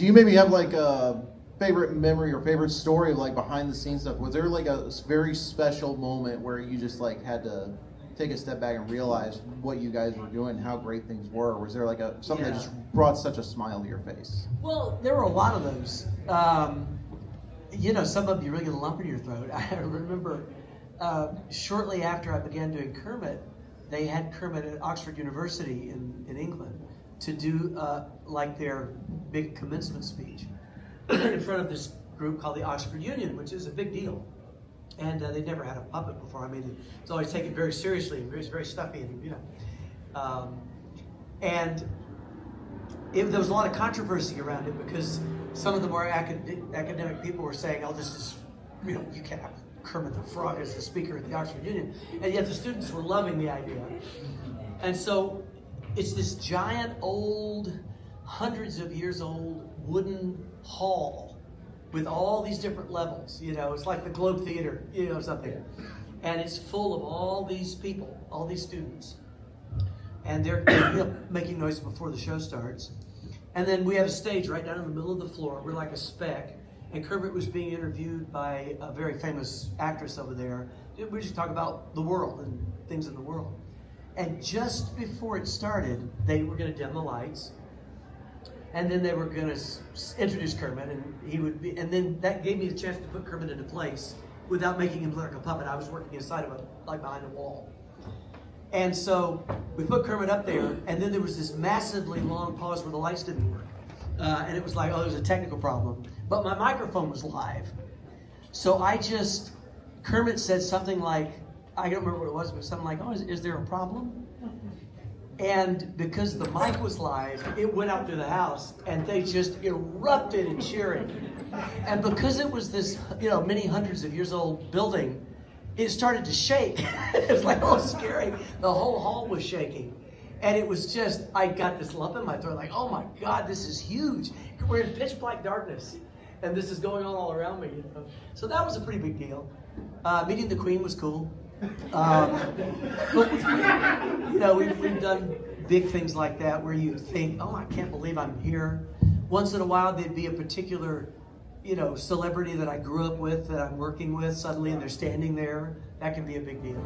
Do you maybe have like a favorite memory or favorite story, like behind the scenes stuff? Was there like a very special moment where you just like had to take a step back and realize what you guys were doing, how great things were? Or was there like something that just brought such a smile to your face? Well, there were a lot of those. Some of them you really get a lump in your throat. I remember shortly after I began doing Kermit, they had Kermit at Oxford University in England to do like their big commencement speech in front of this group called the Oxford Union, which is a big deal. And they'd never had a puppet before. I mean, it's always taken very seriously, and very, very stuffy, and there was a lot of controversy around it because some of the more academic people were saying, "Oh, this is, you can't have Kermit the Frog as the speaker at the Oxford Union," and yet the students were loving the idea. And so it's this giant, old, hundreds of years old wooden hall with all these different levels. It's like the Globe Theater, something. And it's full of all these people, all these students. And they're making noise before the show starts. And then we have a stage right down in the middle of the floor. We're like a speck. And Kermit was being interviewed by a very famous actress over there. We just talk about the world and things in the world. And just before it started, they were going to dim the lights. And then they were going to introduce Kermit, and then that gave me the chance to put Kermit into place without making him look like a puppet. I was working inside of like behind a wall. And so we put Kermit up there, and then there was this massively long pause where the lights didn't work. And it was like, there was a technical problem. But my microphone was live. So Kermit said something like, I don't remember what it was, but something like, is there a problem? And because the mic was live, it went out to the house, and they just erupted in cheering. And because it was this, many hundreds of years old building, it started to shake. It was like, scary. The whole hall was shaking. And it was just, I got this lump in my throat, like, oh my God, this is huge. We're in pitch black darkness, and this is going on all around me. So that was a pretty big deal. Meeting the Queen was cool. We've done big things like that where you think, I can't believe I'm here. Once in a while, there'd be a particular, celebrity that I grew up with, that I'm working with suddenly, and they're standing there. That can be a big deal.